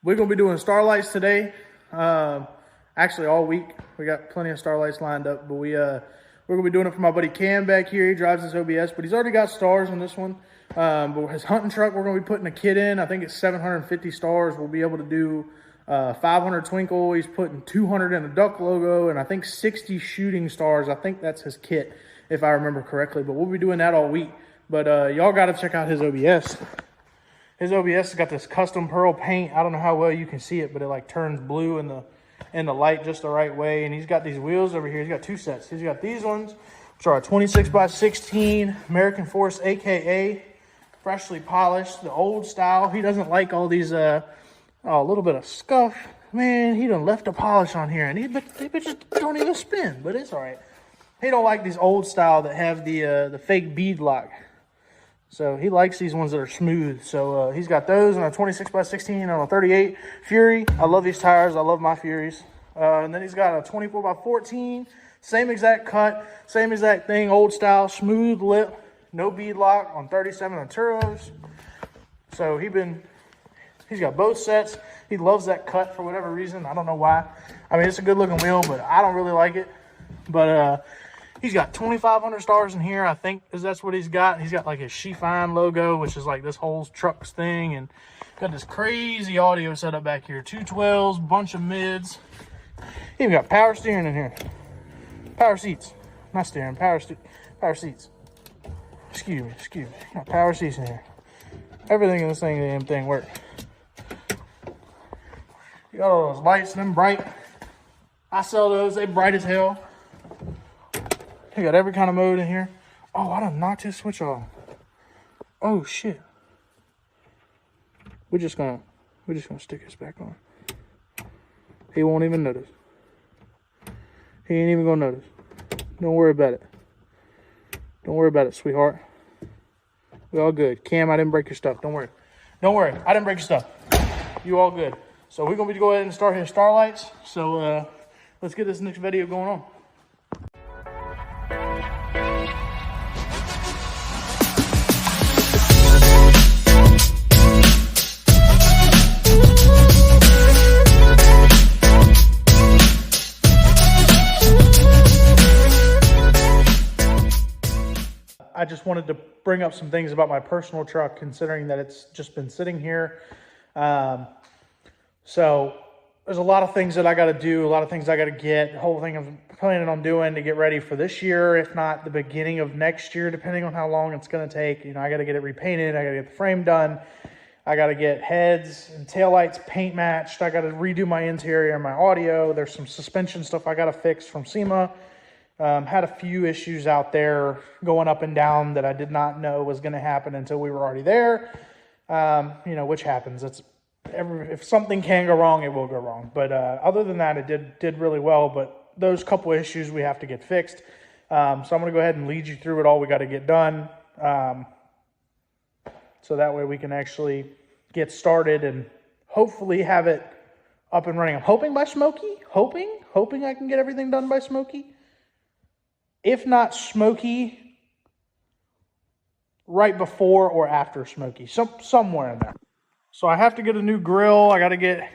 We're going to be doing starlights today. Actually, all week. We got plenty of starlights lined up, but we're going to be doing it for my buddy Cam back here. He drives his OBS, but he's already got stars on this one. But his hunting truck, we're going to be putting a kit in. I think it's 750 stars. We'll be able to do 500 twinkle. He's putting 200 in a duck logo, and I think 60 shooting stars. I think that's his kit, if I remember correctly. But we'll be doing that all week. But y'all got to check out his OBS. His OBS has got this custom pearl paint. I don't know how well you can see it, but it like turns blue in the light just the right way. And he's got these wheels over here. He's got two sets. He's got these ones, which are 26 by 16 American Force, aka freshly polished, the old style. He doesn't like all these a little bit of scuff. Man, he done left the polish on here, and they bitches don't even spin, but it's all right. He don't like these old style that have the fake bead lock. So he likes these ones that are smooth. So he's got those on a 26 by 16 on a 38 Fury. I love these tires. I love my Furies. And then he's got a 24 by 14, same exact cut, same exact thing, old style, smooth lip, no bead lock on 37 Enturos. So he's got both sets. He loves that cut for whatever reason. I don't know why. I mean, it's a good looking wheel, but I don't really like it. But he's got 2,500 stars in here. I think that's what he's got. He's got like his She-Fine logo, which is like this whole trucks thing, and got this crazy audio setup back here. 212s, bunch of mids. He even got power steering in here. Power seats. Not steering, power seats. Excuse me. Got power seats in here. Everything in this damn thing works. You got all those lights, them bright. I sell those, they bright as hell. You got every kind of mode in here. Oh, I done knocked his switch off. Oh shit. We're just gonna stick this back on. He won't even notice. He ain't even gonna notice. Don't worry about it. Don't worry about it, sweetheart. We all good. Cam, I didn't break your stuff. Don't worry. Don't worry. I didn't break your stuff. You all good. So we're gonna be go ahead and start his starlights. So let's get this next video going on. I just wanted to bring up some things about my personal truck, considering that it's just been sitting here. So there's a lot of things that I got to do, a lot of things I got to get. The whole thing I'm planning on doing to get ready for this year, if not the beginning of next year, depending on how long it's going to take. You know, I got to get it repainted. I got to get the frame done. I got to get heads and taillights paint matched. I got to redo my interior and my audio. There's some suspension stuff I got to fix from SEMA. Had a few issues out there going up and down that I did not know was going to happen until we were already there. You know, which happens. If something can go wrong, it will go wrong. But other than that, it did really well. But those couple of issues we have to get fixed. So I'm going to go ahead and lead you through it all we got to get done. So that way we can actually get started and hopefully have it up and running. I'm hoping by Smokey. Hoping I can get everything done by Smokey. If not Smokey, right before or after Smokey, somewhere in there. So I have to get a new grill. I got to get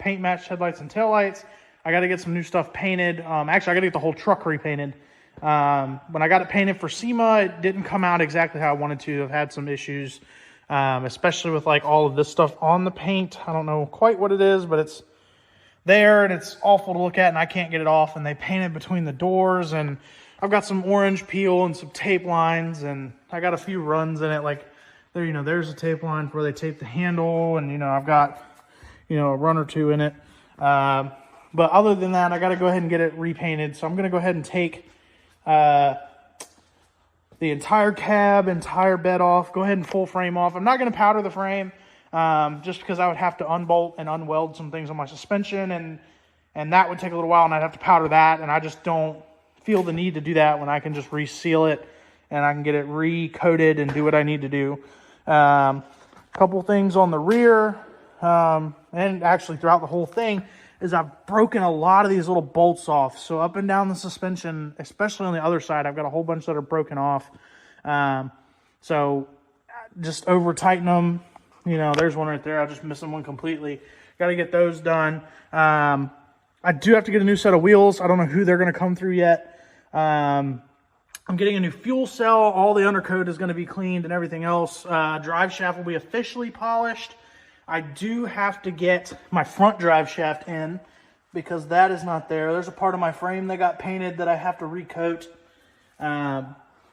paint matched headlights and taillights. I got to get some new stuff painted. Actually, I got to get the whole truck repainted. When I got it painted for SEMA, it didn't come out exactly how I wanted to. I've had some issues, especially with like all of this stuff on the paint. I don't know quite what it is, but it's there and it's awful to look at, and I can't get it off. And they painted between the doors, and I've got some orange peel and some tape lines, and I got a few runs in it. Like there, you know, there's a tape line where they tape the handle, and you know, I've got, you know, a run or two in it. But other than that, I got to go ahead and get it repainted. So I'm going to go ahead and take the entire cab, entire bed off. Go ahead and full frame off. I'm not going to powder the frame, just because I would have to unbolt and unweld some things on my suspension, and that would take a little while, and I'd have to powder that, and I just don't feel the need to do that when I can just reseal it and I can get it recoated and do what I need to do. Couple things on the rear, and actually throughout the whole thing, is I've broken a lot of these little bolts off. So up and down the suspension, especially on the other side, I've got a whole bunch that are broken off. So just over tighten them, You know, there's one right there. I'm just missing one completely. Got to get those done. I do have to get a new set of wheels. I don't know who they're going to come through yet. I'm getting a new fuel cell. All the undercoat is going to be cleaned and everything else. Drive shaft will be officially polished. I do have to get my front drive shaft in because that is not there. There's a part of my frame that got painted that I have to recoat.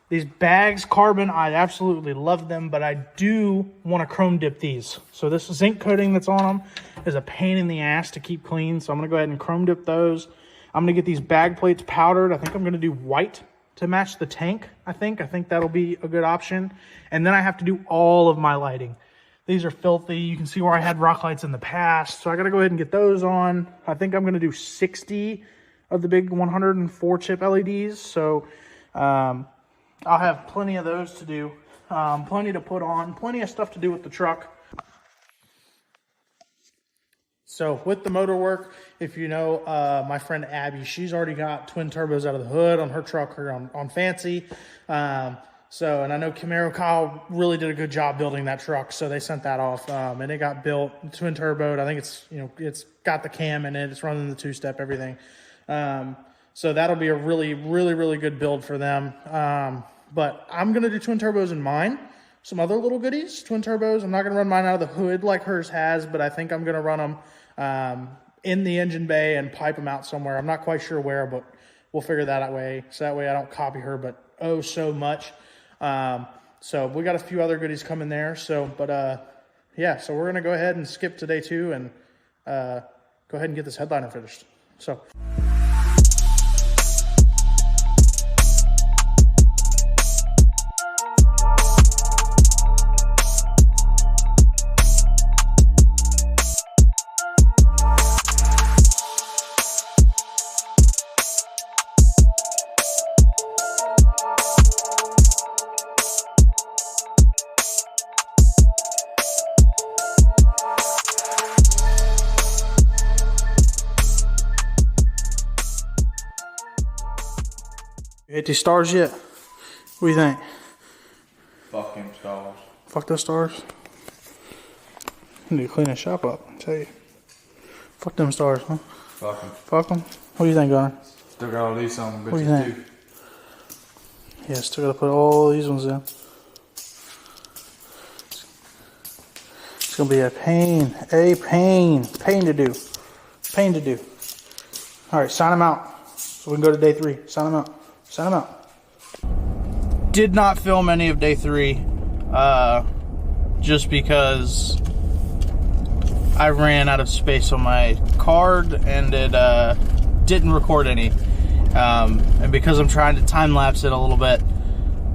These bags, carbon, I absolutely love them, but I do want to chrome dip these. So this zinc coating that's on them is a pain in the ass to keep clean. So I'm going to go ahead and chrome dip those. I'm going to get these bag plates powdered. I think I'm going to do white to match the tank. I think that'll be a good option. And then I have to do all of my lighting. These are filthy. You can see where I had rock lights in the past. So I got to go ahead and get those on. I think I'm going to do 60 of the big 104 chip LEDs. So, I'll have plenty of those to do, plenty to put on, plenty of stuff to do with the truck. So with the motor work, if you know my friend Abby, she's already got twin turbos out of the hood on her truck or on Fancy. And I know Camaro Kyle really did a good job building that truck, so they sent that off, and it got built, twin turboed. I think it's got the cam in it, it's running the two-step, everything. So that'll be a really, really, really good build for them. But I'm going to do twin turbos in mine. Some other little goodies, twin turbos. I'm not going to run mine out of the hood like hers has, but I think I'm going to run them in the engine bay and pipe them out somewhere. I'm not quite sure where, but we'll figure that out so that way I don't copy her, but oh so much. So we got a few other goodies coming there. So, yeah, so we're going to go ahead and skip to day 2 and go ahead and get this headliner finished. So. You hit these stars yet? What do you think? Fuck them stars. Fuck those stars? I need to clean that shop up, I tell you. Fuck them stars, huh? Fuck them. Fuck them? What do you think, Gunnar? Still gotta leave some bitches What do you think? too. Yeah, still gotta put all these ones in. It's gonna be a pain to do. Pain to do. Alright, sign them out. So we can go to day 3. Sign them out. Sign them out. Did not film any of day 3, just because I ran out of space on my card and it didn't record any. And because I'm trying to time lapse it a little bit,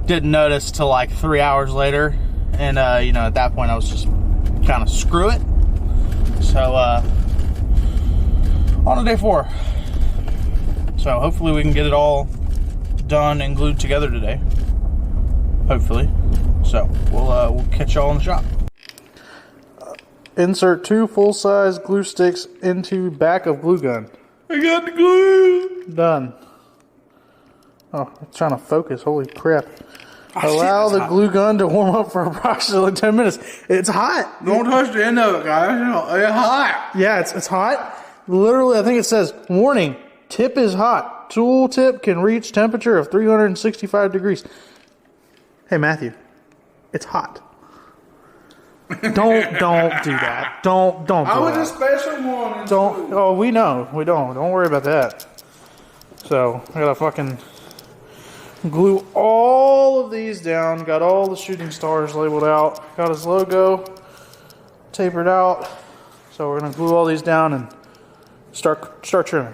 didn't notice till like 3 hours later. And at that point I was just kind of screw it. So on to day 4. So hopefully we can get it all done and glued together today. Hopefully. So we'll catch y'all in the shop. Insert 2 full-size glue sticks into back of glue gun. I got the glue. Done. Oh, it's trying to focus. Holy crap. Allow the glue gun to warm up for approximately 10 minutes. It's hot. Don't touch the end of it, guys. It's hot. Yeah, it's hot. Literally, I think it says, warning, tip is hot. Tool tip can reach temperature of 365 degrees. Hey, Matthew, it's hot. Don't do that. Don't do that. I was a special one. Don't. Oh, we know. We don't. Don't worry about that. So I gotta fucking glue all of these down. Got all the shooting stars labeled out. Got his logo tapered out. So we're gonna glue all these down and start trimming.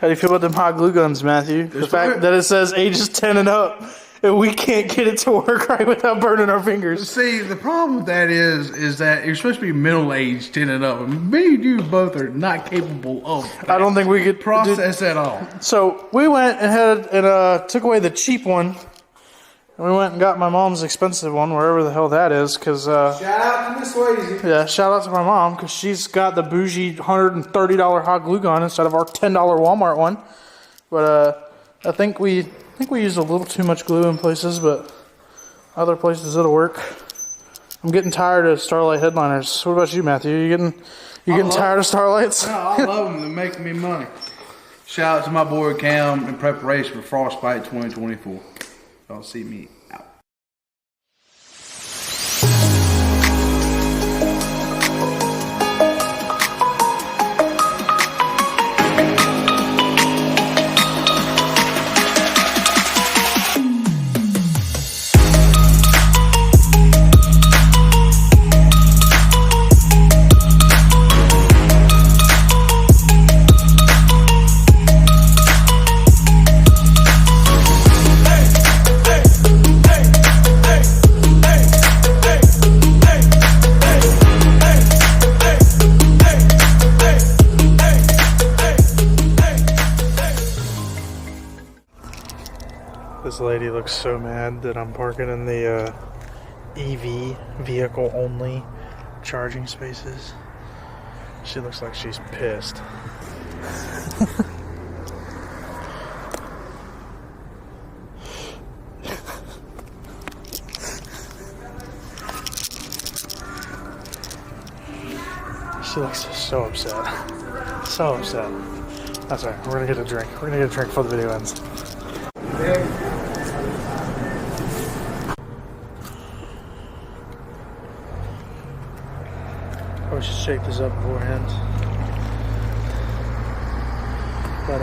How do you feel about them hot glue guns, Matthew? The fact that it says ages 10 and up, and we can't get it to work right without burning our fingers. See, the problem with that is that you're supposed to be middle-aged 10 and up. And me and you both are not capable of that. I don't think we could process at all. So we went ahead and took away the cheap one. we went and got my mom's expensive one, wherever the hell that is, because shout out to Miss Swayze. yeah, shout out to my mom, because she's got the bougie $130 hot glue gun instead of our $10 Walmart one. But I think we used a little too much glue in places, but other places it'll work. I'm getting tired of Starlight headliners. What about you, Matthew? You getting tired of Starlights? No, I love them. They're making me money. Shout out to my boy Cam in preparation for Frostbite 2024. Y'all see me out. This lady looks so mad that I'm parking in the EV, vehicle only, charging spaces. She looks like she's pissed. She looks so upset. So upset. That's alright, we're gonna get a drink. We're gonna get a drink before the video ends. I should shake this up beforehand. But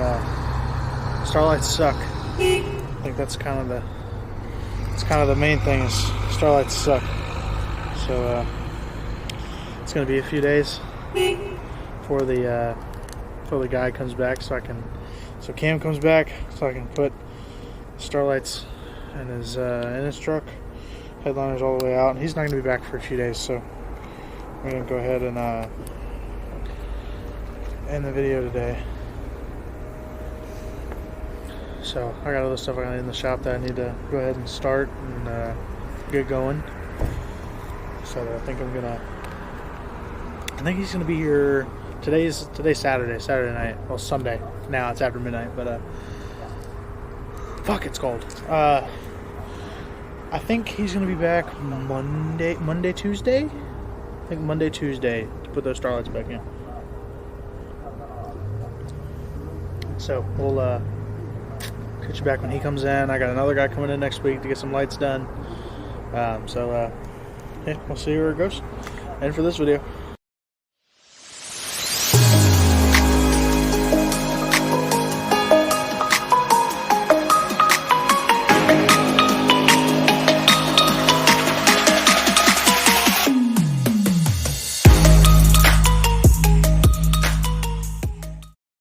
Starlights suck. I think that's kind of the main thing is Starlights suck. So it's gonna be a few days before the guy comes back, so Cam comes back, so I can put Starlights in his truck, headliners all the way out, and he's not gonna be back for a few days, so I'm gonna go ahead and end the video today. So I got other stuff I got in the shop that I need to go ahead and start and get going. So I think he's gonna be here. Today's Saturday night. Well, Sunday. Now it's after midnight, but fuck, it's cold. I think he's gonna be back Monday, Tuesday. I think Monday, Tuesday to put those Starlights back in. So we'll catch you back when he comes in. I got another guy coming in next week to get some lights done. Yeah, we'll see where it goes. And for this video.